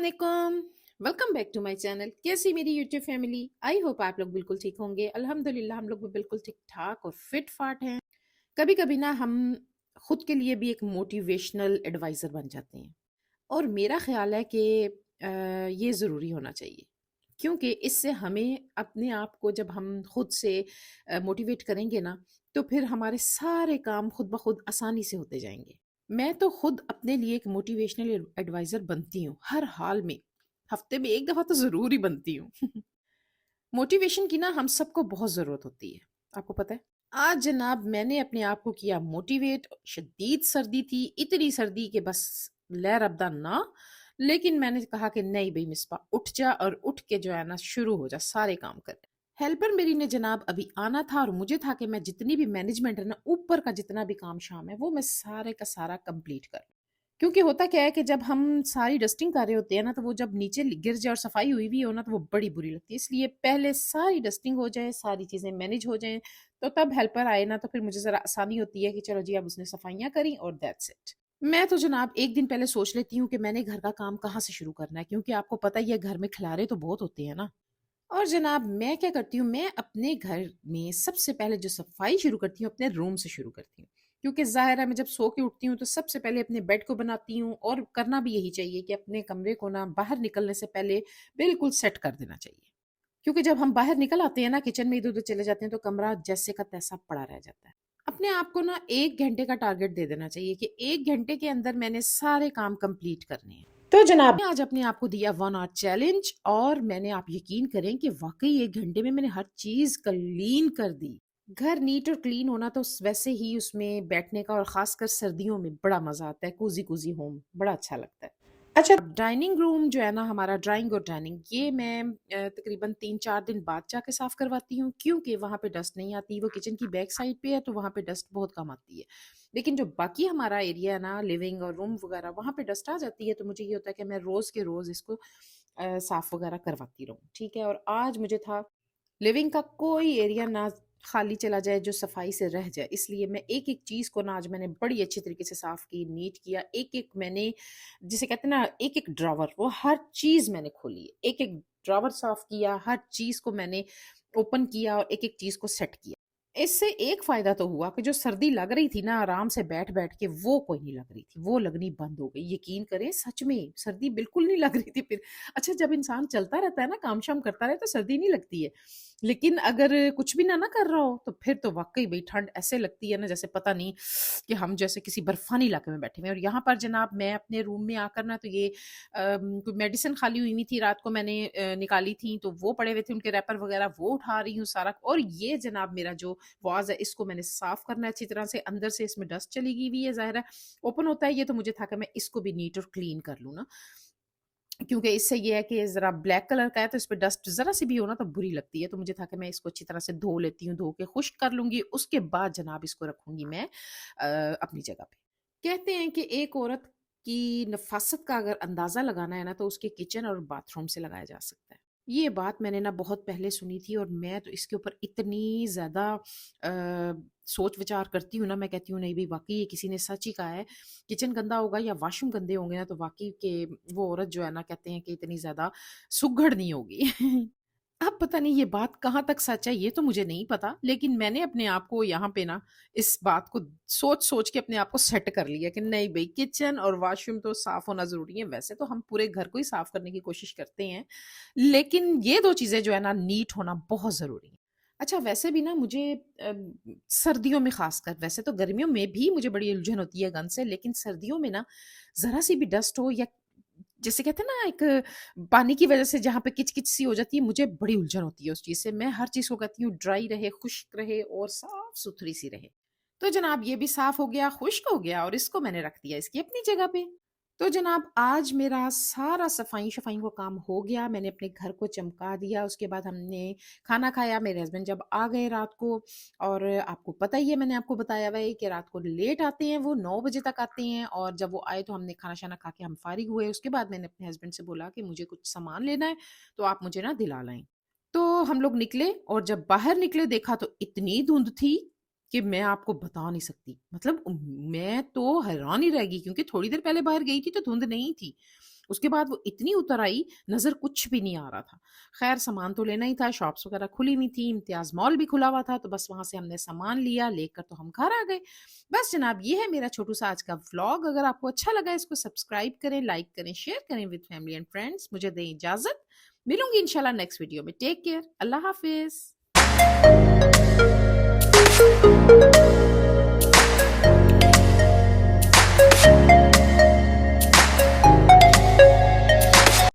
वालेकुम। Welcome back to my channel. कैसी मेरी यूट्यूब फैमिली? आई होप आप लोग बिल्कुल ठीक होंगे। अल्हम्दुलिल्लाह हम लोग भी बिल्कुल ठीक ठाक और फिट फाट हैं। कभी कभी ना हम खुद के लिए भी एक मोटिवेशनल एडवाइज़र बन जाते हैं और मेरा ख्याल है कि ये ज़रूरी होना चाहिए, क्योंकि इससे हमें अपने आप को जब हम खुद से मोटिवेट करेंगे ना, तो फिर हमारे सारे काम खुद ब खुद आसानी से होते जाएंगे। मैं तो खुद अपने लिए एक मोटिवेशनल एडवाइज़र बनती हूँ हर हाल में। हफ्ते में एक दफ़ा तो ज़रूर ही बनती हूँ। मोटिवेशन की ना हम सबको बहुत ज़रूरत होती है, आपको पता है। आज जनाब मैंने अपने आप को किया मोटिवेट। शदीद सर्दी थी, इतनी सर्दी कि बस लहर अबदा ना। लेकिन मैंने कहा कि नहीं भाई मिसबा, उठ जा और उठ के जो है ना शुरू हो जा सारे काम करने। हेल्पर मेरी ने जनाब अभी आना था और मुझे था कि मैं जितनी भी मैनेजमेंट है ना, ऊपर का जितना भी काम शाम है वो मैं सारे का सारा कंप्लीट कर। क्योंकि होता क्या है कि जब हम सारी डस्टिंग कर रहे होते हैं ना, तो वो जब नीचे गिर जाए और सफाई हुई भी हो ना, तो वो बड़ी बुरी लगती है। इसलिए पहले सारी डस्टिंग हो जाए, सारी चीज़ें मैनेज हो जाएँ, तो तब हेल्पर आए ना, तो फिर मुझे ज़रा आसानी होती है कि चलो जी अब उसने सफाइयाँ करी और दैट्स इट। मैं तो जनाब 1 दिन पहले सोच लेती हूँ कि मैंने घर का काम कहाँ से शुरू करना है, क्योंकि आपको पता ही है घर में खिलारे तो बहुत होते हैं ना। और जनाब मैं क्या करती हूँ, मैं अपने घर में सबसे पहले जो सफाई शुरू करती हूँ अपने रूम से शुरू करती हूँ। क्योंकि ज़ाहिर है मैं जब सो के उठती हूँ तो सबसे पहले अपने बेड को बनाती हूँ, और करना भी यही चाहिए कि अपने कमरे को ना बाहर निकलने से पहले बिल्कुल सेट कर देना चाहिए। क्योंकि जब हम बाहर निकल आते हैं ना, किचन में इधर-उधर चले जाते हैं, तो कमरा जैसे का तैसा पड़ा रह जाता है। अपने आप को ना 1 घंटे का टारगेट दे देना चाहिए कि 1 घंटे के अंदर मैंने सारे काम कंप्लीट करने हैं। तो जनाब मैंने आज अपने आप को दिया 1 आवर चैलेंज, और मैंने, आप यकीन करें कि वाक़ई 1 घंटे में मैंने हर चीज़ क्लीन कर दी। घर नीट और क्लीन होना तो वैसे ही उसमें बैठने का, और ख़ासकर सर्दियों में बड़ा मज़ा आता है। कोज़ी-कोज़ी होम बड़ा अच्छा लगता है। अच्छा, डाइनिंग रूम जो है ना हमारा, ड्राइंग और डाइनिंग, ये मैं तकरीबन 3-4 दिन बाद जाके साफ़ करवाती हूँ, क्योंकि वहाँ पे डस्ट नहीं आती। वो किचन की बैक साइड पे है तो वहाँ पे डस्ट बहुत कम आती है। लेकिन जो बाकी हमारा एरिया है ना, लिविंग और रूम वगैरह, वहाँ पे डस्ट आ जाती है, तो मुझे ये होता है कि मैं रोज़ के रोज़ इसको साफ़ वगैरह करवाती रहूँ, ठीक है। और आज मुझे था लिविंग का कोई एरिया ना खाली चला जाए जो सफाई से रह जाए, इसलिए मैं एक एक चीज को ना आज मैंने बड़ी अच्छी तरीके से साफ की, नीट किया। एक एक मैंने, जिसे कहते हैं ना, एक एक ड्रॉवर, वो हर चीज मैंने खोली, एक एक ड्रॉवर साफ किया, हर चीज को मैंने ओपन किया और एक एक चीज को सेट किया। इससे एक फायदा तो हुआ कि जो सर्दी लग रही थी ना आराम से बैठ बैठ के, वो कोई नहीं लग रही थी, वो लगनी बंद हो गई। यकीन करें, सच में सर्दी बिल्कुल नहीं लग रही थी फिर। अच्छा, जब इंसान चलता रहता है ना, काम शाम करता रहे, तो सर्दी नहीं लगती है। लेकिन अगर कुछ भी ना करहा हो, तो फिर तो वाक़ई भई ठंड ऐसे लगती है ना, जैसे पता नहीं कि हम जैसे किसी बर्फ़ानी इलाके में बैठे हुए हैं। और यहाँ पर जनाब मैं अपने रूम में आकर ना, तो ये कोई मेडिसिन खाली हुई हुई थी, रात को मैंने निकाली थी, तो वो पड़े हुए थे उनके रैपर वग़ैरह, वो उठा रही हूँ सारा। और ये जनाब मेरा जो वाज़ है, इसको मैंने साफ़ करना है अच्छी तरह से। अंदर से इसमें डस्ट चली गई हुई है, ज़ाहिर है ओपन होता है ये, तो मुझे था कि मैं इसको भी नीट और क्लीन कर लूँ ना। क्योंकि इससे ये है कि ज़रा ब्लैक कलर का है, तो इसपे डस्ट ज़रा-सी भी हो ना तो बुरी लगती है। तो मुझे था कि मैं इसको अच्छी तरह से धो लेती हूँ, धो के खुश्क कर लूँगी, उसके बाद जनाब इसको रखूँगी मैं अपनी जगह पे। कहते हैं कि एक औरत की नफ़ासत का अगर अंदाज़ा लगाना है ना, तो उसके किचन और बाथरूम से लगाया जा सकता है। ये बात मैंने ना बहुत पहले सुनी थी, और मैं तो इसके ऊपर इतनी ज़्यादा सोच विचार करती हूँ ना, मैं कहती हूँ नहीं भई वाक़ई ये किसी ने सच ही कहा है। किचन गंदा होगा या वॉशरूम गंदे होंगे ना, तो वाक़ई के वो औरत जो है ना, कहते हैं कि इतनी ज़्यादा सुघड़ नहीं होगी। अब पता नहीं ये बात कहाँ तक सच है, ये तो मुझे नहीं पता, लेकिन मैंने अपने आप को यहाँ पे ना इस बात को सोच-सोच के अपने आप को सेट कर लिया कि नहीं भई, किचन और वॉशरूम तो साफ़ होना ज़रूरी है। वैसे तो हम पूरे घर को ही साफ़ करने की कोशिश करते हैं, लेकिन ये 2 चीज़ें जो है ना, नीट होना बहुत ज़रूरी है। अच्छा, वैसे भी ना मुझे सर्दियों में ख़ासकर, वैसे तो गर्मियों में भी मुझे बड़ी उलझन होती है गंद से, लेकिन सर्दियों में ना ज़रा-सी भी डस्ट हो, या जैसे कहते हैं ना, एक पानी की वज़ह से जहाँ पे किच-किच सी हो जाती है, मुझे बड़ी उलझन होती है उस चीज़ से। मैं हर चीज़ को कहती हूँ ड्राई रहे, खुश्क रहे और साफ-सुथरी सी रहे। तो जनाब ये भी साफ हो गया, खुश्क हो गया, और इसको मैंने रख दिया इसकी अपनी जगह पे। तो जनाब आज मेरा सारा सफाई-शफाई का काम हो गया, मैंने अपने घर को चमका दिया, उसके बाद हमने खाना खाया, मेरे हस्बैंड जब आ गए रात को। और आपको पता ही है, मैंने आपको बताया हुआ है कि रात को लेट आते हैं, वो 9 बजे तक आते हैं, और जब वो आए तो हमने खाना-शाना खा के हम फ़ारिग हुए। उसके बाद मैंने अपने हस्बैंड से बोला कि मुझे कुछ सामान लेना है, तो आप मुझे ना दिला लाएँ। तो हम लोग निकले, और जब बाहर निकले देखा तो इतनी धुंध थी कि मैं आपको बता नहीं सकती। मतलब मैं तो हैरान ही रह गई, क्योंकि थोड़ी देर पहले बाहर गई थी तो धुंध नहीं थी। اس کے بعد وہ اتنی اتر آئی، نظر کچھ بھی نہیں آ رہا تھا۔ خیر سامان تو لینا ہی تھا، شاپس وغیرہ کھلی ہوئی تھی، امتیاز مال بھی کھلا ہوا تھا، تو بس وہاں سے ہم نے سامان لیا، لے کر تو ہم گھر آ گئے۔ بس جناب یہ ہے میرا چھوٹو سا آج کا ولاگ۔ اگر آپ کو اچھا لگا اس کو سبسکرائب کریں، لائک کریں، شیئر کریں وتھ فیملی اینڈ فرینڈس۔ مجھے دیں اجازت، ملوں گی انشاءاللہ نیکسٹ ویڈیو میں۔ ٹیک کیئر، اللہ حافظ۔